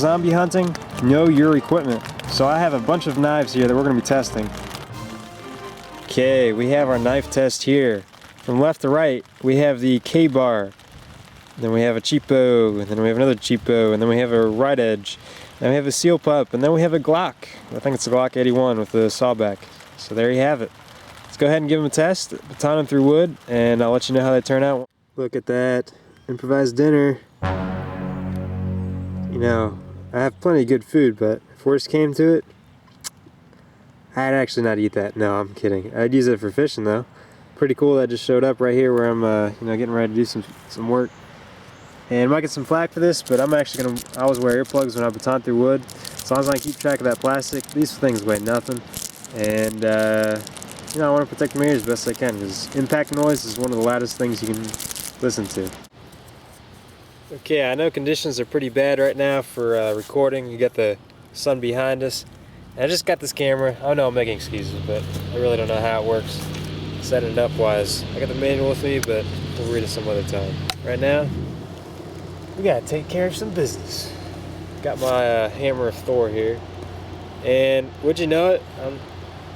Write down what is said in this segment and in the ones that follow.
zombie hunting, know your equipment. So I have a bunch of knives here that we're going to be testing. Okay, we have our knife test here. From left to right, we have the K-bar. Then we have a cheapo, and then we have another cheapo, and then we have a right edge. Then we have a seal pup, and then we have a Glock. I think it's a Glock 81 with the sawback. So there you have it. Let's go ahead and give them a test, baton them through wood, and I'll let you know how they turn out. Look at that, improvised dinner. You know, I have plenty of good food, but if worse came to it, I'd actually not eat that. No, I'm kidding. I'd use it for fishing though. Pretty cool that just showed up right here where I'm you know, getting ready to do some work. And I might get some flack for this, but I'm actually gonna, I always wear earplugs when I baton through wood. As long as I keep track of that plastic, these things weigh nothing. And you know, I want to protect my ears as best I can, because impact noise is one of the loudest things you can listen to. Okay, I know conditions are pretty bad right now for recording. You got the sun behind us. And I just got this camera. I know I'm making excuses, but I really don't know how it works setting it up wise. I got the manual with me, but we'll read it some other time. Right now, we gotta take care of some business. Got my hammer of Thor here. And would you know it?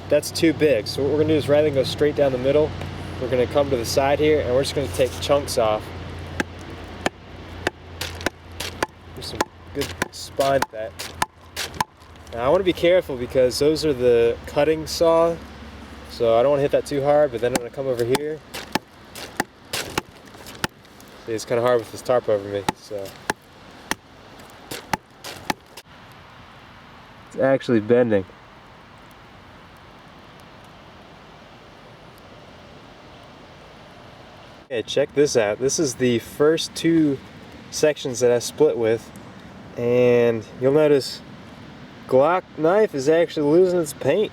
That's too big. So what we're gonna do is rather than go straight down the middle, we're gonna come to the side here and we're just gonna take chunks off. There's some good spine to that. Now I want to be careful because those are the cutting saw, so I don't want to hit that too hard, but then I'm going to come over here. See, it's kind of hard with this tarp over me, so. It's actually bending. Okay, check this out. This is the first two sections that I split with, and you'll notice Glock knife is actually losing its paint.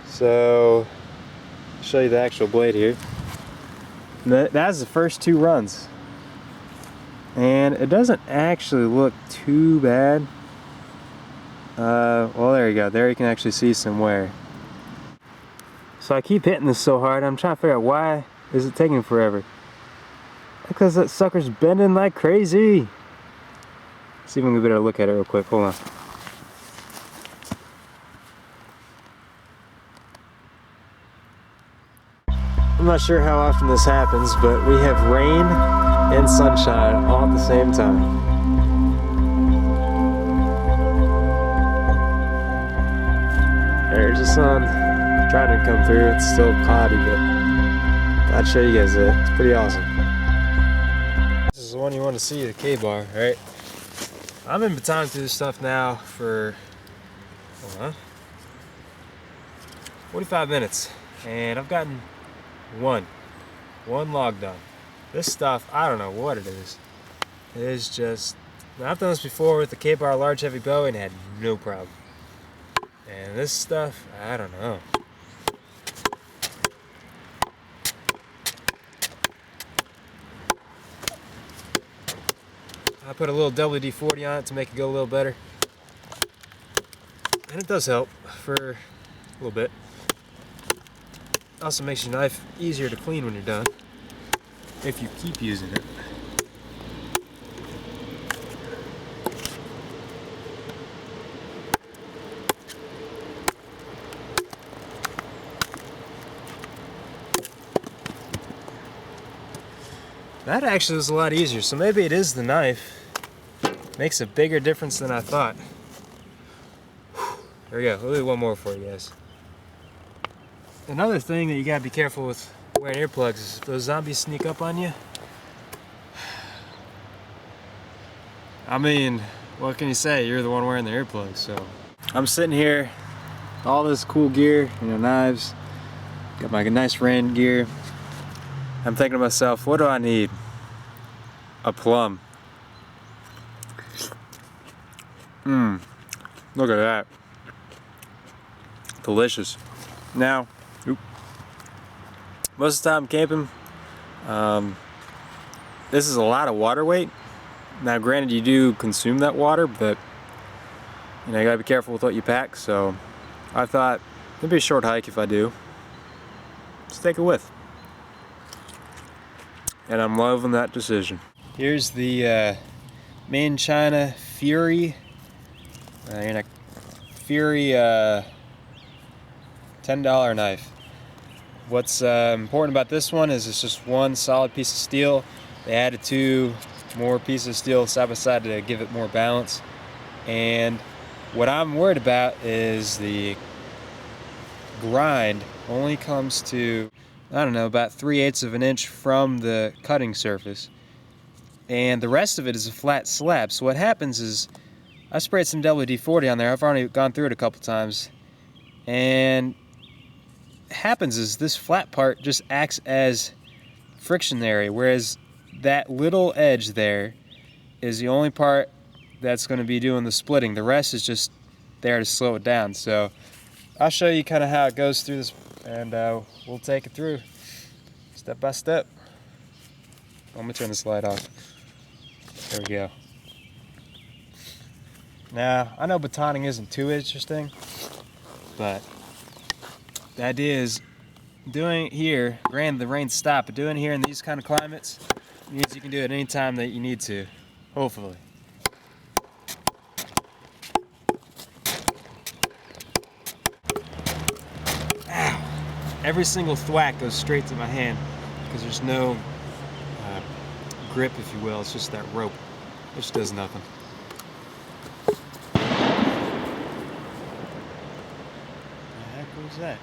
So I'll show you the actual blade here. That's the first two runs, and it doesn't actually look too bad. Well, there you go. There you can actually see some wear. So I keep hitting this so hard, I'm trying to figure out why is it taking forever. Because that sucker's bending like crazy. See if we can get a better look at it real quick. Hold on. I'm not sure how often this happens, but we have rain and sunshine all at the same time. There's the sun trying to come through. It's still cloudy, but I'd show you guys it. It's pretty awesome. This is the one you want to see, the K-bar, right? I've been batoning through this stuff now for 45 minutes, and I've gotten one log done. This stuff, I don't know what it is. It is just, I've done this before with the K-bar large heavy bow and had no problem. And this stuff, I don't know. I put a little WD-40 on it to make it go a little better. And it does help for a little bit. Also makes your knife easier to clean when you're done, if you keep using it. That actually was a lot easier, so maybe it is the knife. Makes a bigger difference than I thought. There we go, we'll do one more for you guys. Another thing that you gotta be careful with wearing earplugs is if those zombies sneak up on you. I mean, what can you say? You're the one wearing the earplugs, so. I'm sitting here, all this cool gear, you know, knives, got my nice rain gear. I'm thinking to myself, what do I need? A plum. Look at that. Delicious. Now, most of the time camping, this is a lot of water weight. Now granted you do consume that water, but you know, you gotta be careful with what you pack, so I thought it'd be a short hike if I do. Just take it with. And I'm loving that decision. Here's the Made in China Fury. Fury $10 knife. What's important about this one is it's just one solid piece of steel. They added 2 more pieces of steel side by side to give it more balance. And what I'm worried about is the grind only comes to, I don't know, about 3/8 of an inch from the cutting surface. And the rest of it is a flat slab. So what happens is I sprayed some WD-40 on there. I've already gone through it a couple times. And what happens is this flat part just acts as friction area, whereas that little edge there is the only part that's going to be doing the splitting. The rest is just there to slow it down. So I'll show you kind of how it goes through this, and we'll take it through step by step. Let me turn this light off. There we go. Now, I know batoning isn't too interesting, but the idea is doing it here, granted the rain stopped, but doing it here in these kind of climates means you can do it any time that you need to, hopefully. Ow. Every single thwack goes straight to my hand because there's no grip, if you will. It's just that rope, which does nothing. The heck was that?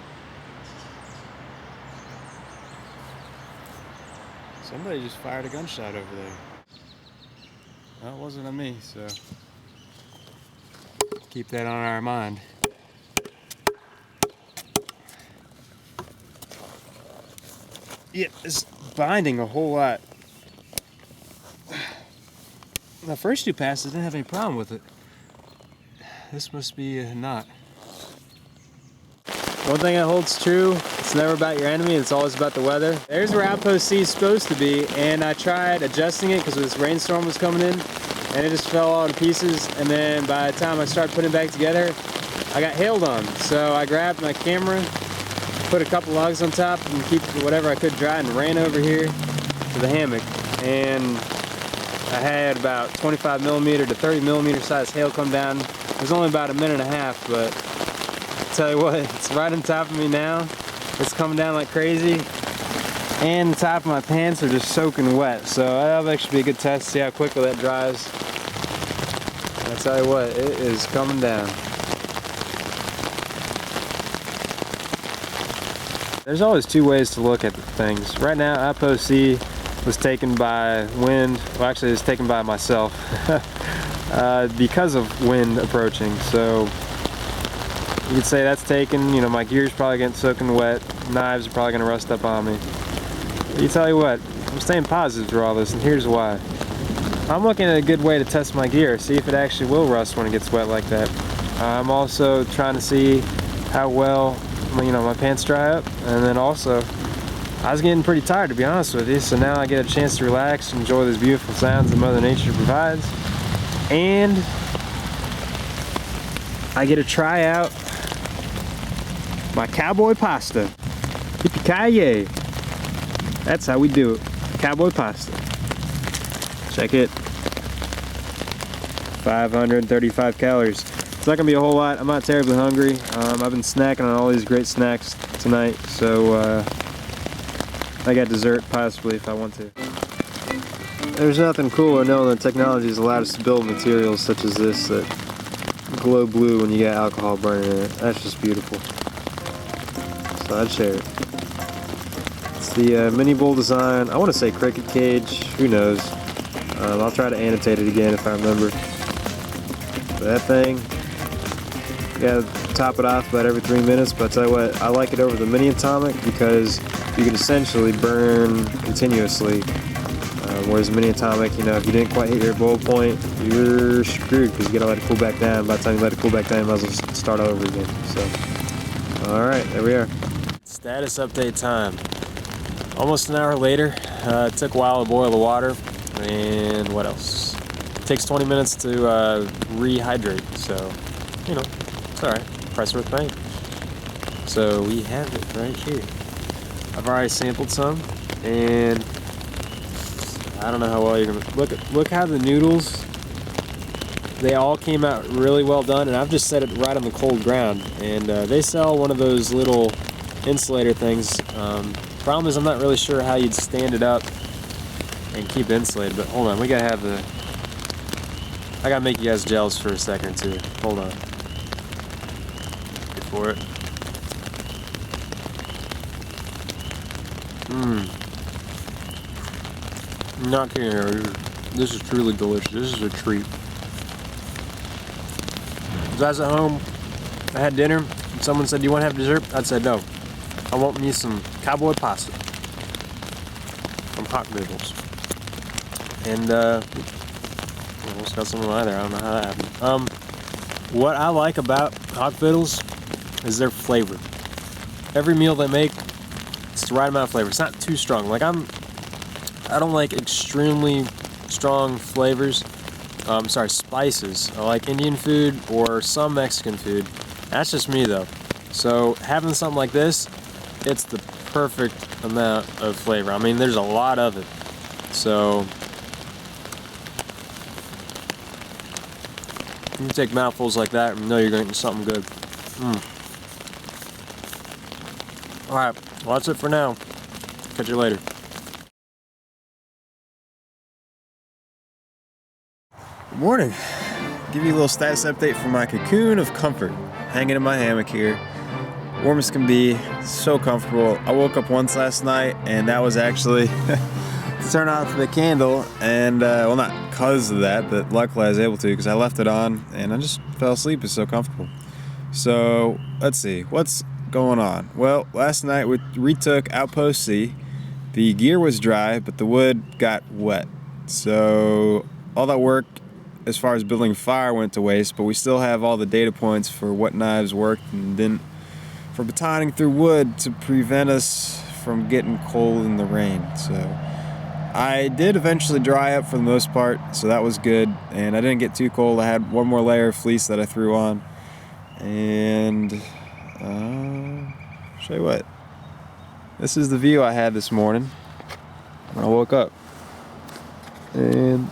Somebody just fired a gunshot over there. Well, it wasn't on me, so keep that on our mind. Yeah, it's binding a whole lot. The first 2 passes didn't have any problem with it. This must be a knot. One thing that holds true, it's never about your enemy, it's always about the weather. There's where Outpost C is supposed to be, and I tried adjusting it because this rainstorm was coming in, and it just fell all to pieces, and then by the time I started putting it back together, I got hailed on. So I grabbed my camera, put a couple logs on top, and keep whatever I could dry, and ran over here to the hammock. And I had about 25mm to 30mm size hail come down. It was only about a minute and a half, but I'll tell you what, it's right on top of me now. It's coming down like crazy. And the top of my pants are just soaking wet. So that'll actually be a good test to see how quickly that dries. And I'll tell you what, it is coming down. There's always 2 ways to look at things. Right now, Outpost C was taken by wind. Well, actually, it was taken by myself because of wind approaching. So you could say that's taken. You know, my gear's probably getting soaking wet. Knives are probably going to rust up on me. But you tell you what, I'm staying positive through all this, and here's why. I'm looking at a good way to test my gear, see if it actually will rust when it gets wet like that. I'm also trying to see how well, you know, my pants dry up, and then also I was getting pretty tired, to be honest with you, so now I get a chance to relax, enjoy those beautiful sounds that Mother Nature provides, and I get to try out my cowboy pasta. Yippee-ki-yay! That's how we do it. Cowboy pasta. Check it. 535 calories. It's not gonna be a whole lot. I'm not terribly hungry. I've been snacking on all these great snacks tonight, so I got dessert possibly if I want to. There's nothing cooler knowing that technology has allowed us to build materials such as this that glow blue when you got alcohol burning in it. That's just beautiful. So I'd share it. It's the mini bull design. I want to say cricket cage. Who knows? I'll try to annotate it again if I remember. But that thing, you gotta top it off about every 3 minutes. But I tell you what, I like it over the mini atomic because you can essentially burn continuously. Whereas mini atomic, you know, if you didn't quite hit your boil point, you're screwed because you gotta let it cool back down. By the time you let it cool back down, you might as well start over again. So, all right, there we are. Status update time. Almost an hour later. It took a while to boil the water, and what else? It takes 20 minutes to rehydrate. So, you know, it's all right. Price worth paying. So we have it right here. I've already sampled some, and I don't know how well you're gonna look how the noodles They all came out really well done, and I've just set it right on the cold ground. And they sell one of those little insulator things. Problem is I'm not really sure how you'd stand it up and keep it insulated, but hold on, we gotta have the... I gotta make you guys jealous for a second or two. Hold on. Wait for it. Not kidding here. This is truly delicious. This is a treat. As I was at home, I had dinner, and someone said, "Do you want to have dessert?" I said, "No. I want me some cowboy pasta from Hot Noodles." And, almost got some of mine there. I don't know how that happened. What I like about Hot Fiddles is their flavor. Every meal they make, it's the right amount of flavor. It's not too strong. Like, I don't like extremely strong flavors. Spices. I like Indian food or some Mexican food. That's just me though. So having something like this, it's the perfect amount of flavor. I mean, there's a lot of it. So you take mouthfuls like that and you know you're getting something good. Alright, well that's it for now. Catch you later. Good morning. Give you a little status update from my cocoon of comfort. Hanging in my hammock here. Warm as can be, so comfortable. I woke up once last night and that was actually to turn off the candle, and well, not because of that, but luckily I was able to because I left it on and I just fell asleep. It's so comfortable. So let's see, what's going on? Well, last night we retook Outpost C. The gear was dry, but the wood got wet. So all that work as far as building fire went to waste, but we still have all the data points for what knives worked and didn't for batoning through wood to prevent us from getting cold in the rain. So I did eventually dry up for the most part, so that was good, and I didn't get too cold. I had one more layer of fleece that I threw on, and show you what. This is the view I had this morning when I woke up, and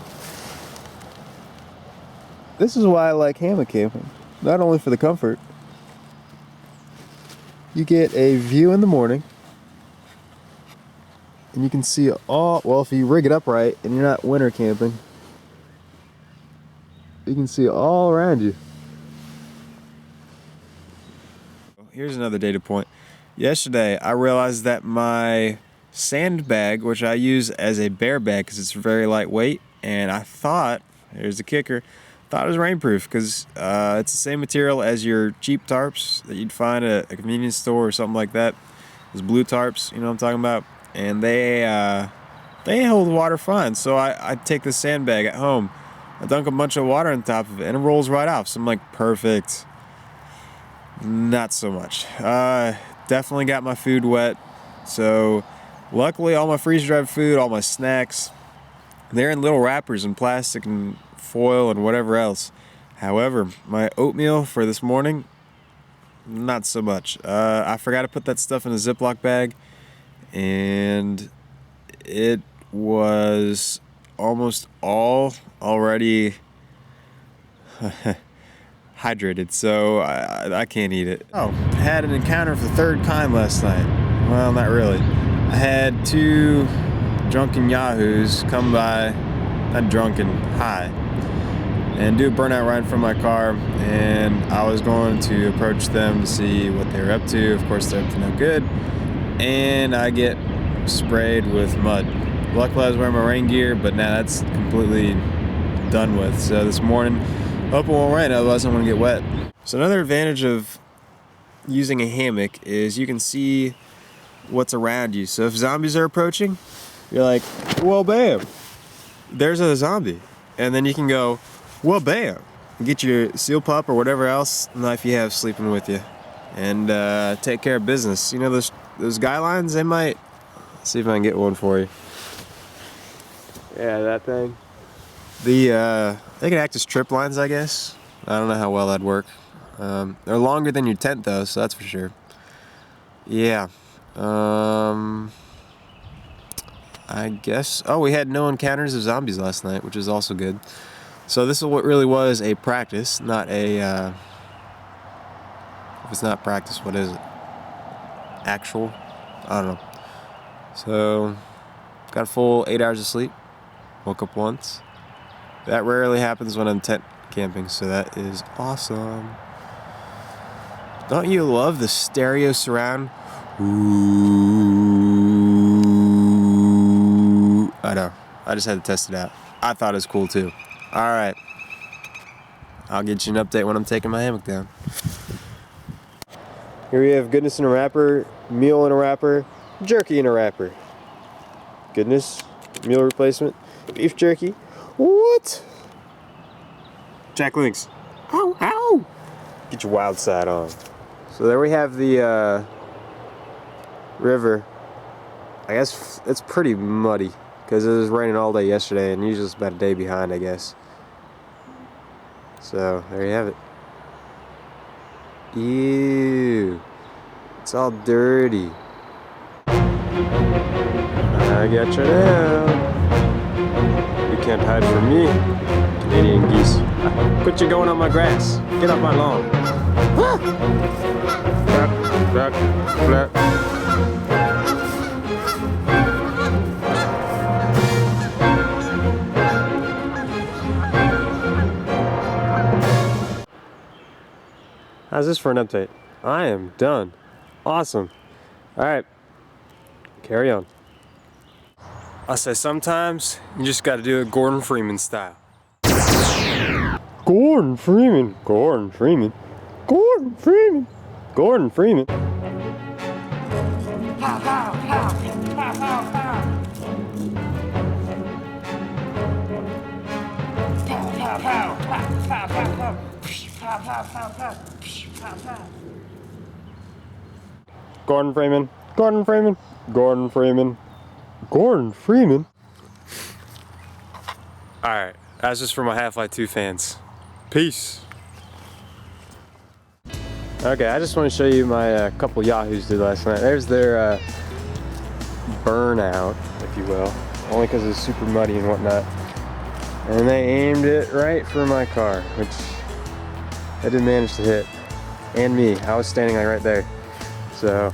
this is why I like hammock camping. Not only for the comfort, you get a view in the morning, and you can see all, well, if you rig it up right and you're not winter camping, you can see all around you. Here's another data point. Yesterday, I realized that my sandbag, which I use as a bear bag because it's very lightweight, and I thought, here's the kicker, thought it was rainproof because it's the same material as your cheap tarps that you'd find at a convenience store or something like that. Those blue tarps, you know what I'm talking about? And they hold water fine. So I take this sandbag at home, I dunk a bunch of water on top of it, and it rolls right off. So I'm like, perfect. Not so much. Definitely got my food wet. So luckily all my freeze-dried food, all my snacks, they're in little wrappers and plastic and foil and whatever else. However, my oatmeal for this morning, not so much. I forgot to put that stuff in a Ziploc bag, and it was almost all already hydrated, so I can't eat it. Oh, I had an encounter for the third time last night. Well, not really. I had two drunken yahoos come by, not drunken, high, and do a burnout ride from my car, and I was going to approach them to see what they were up to. Of course, they're up to no good, and I get sprayed with mud. Luckily, I was wearing my rain gear, but now that's completely done with. So this morning, hope it won't rain, otherwise I'm gonna get wet. So another advantage of using a hammock is you can see what's around you. So if zombies are approaching, you're like, well, bam, there's a zombie. And then you can go, well, bam, get your seal pup or whatever else knife you have sleeping with you, and take care of business. You know those guy lines, they might, see if I can get one for you. Yeah, that thing. They can act as trip lines, I guess. I don't know how well that'd work. They're longer than your tent though, so that's for sure. Yeah. I guess. Oh, we had no encounters of zombies last night, which is also good. So this is what really was a practice, not a, if it's not practice, what is it? Actual? I don't know. So, got a full 8 hours of sleep. Woke up once. That rarely happens when I'm tent camping, so that is awesome. Don't you love the stereo surround? Ooh. I know. I just had to test it out. I thought it was cool too. Alright. I'll get you an update when I'm taking my hammock down. Here we have goodness in a wrapper, meal in a wrapper, jerky in a wrapper. Goodness, meal replacement, beef jerky. What? Jack Links. Ow, ow! Get your wild side on. So there we have the river. I guess it's pretty muddy because it was raining all day yesterday, and usually it's about a day behind, I guess. So there you have it. Ew. It's all dirty. I got you now. You can't hide from me, Canadian geese. Quit you going on my grass. Get off my lawn. Flap, flap, flap. How's this for an update? I am done. Awesome. Alright. Carry on. I say sometimes you just gotta do it Gordon Freeman style. Gordon Freeman. Gordon Freeman. Gordon Freeman. Gordon Freeman. Pow, pow, pow. Pow, pow, pow. Pow, pow, pow. Pow, pow, pow, pow. Pow, pow, pow, pow. Pow, pow. Gordon Freeman. Gordon Freeman. Gordon Freeman. Gordon Freeman. Alright, that's just for my Half-Life 2 fans. Peace. Okay, I just want to show you my couple yahoos did last night. There's their burnout, if you will. Only because it's super muddy and whatnot. And they aimed it right for my car, which I did manage to hit. And me. I was standing like right there. So,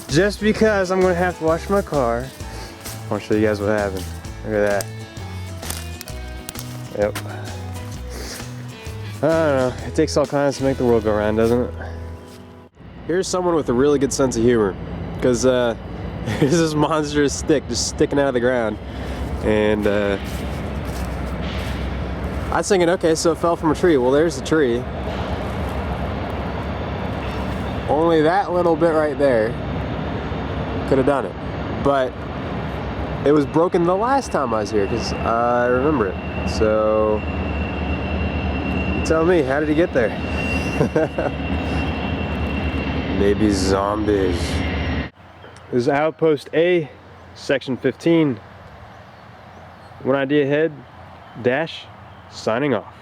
just because I'm going to have to wash my car, I want to show you guys what happened. Look at that. Yep. I don't know. It takes all kinds to make the world go round, doesn't it? Here's someone with a really good sense of humor. Because there's this monstrous stick just sticking out of the ground. And I was thinking, okay, so it fell from a tree. Well, there's the tree. Only that little bit right there could have done it. But it was broken the last time I was here because I remember it. So tell me, how did he get there? Maybe zombies. This is Outpost A, Section 15. One idea ahead, Dash, signing off.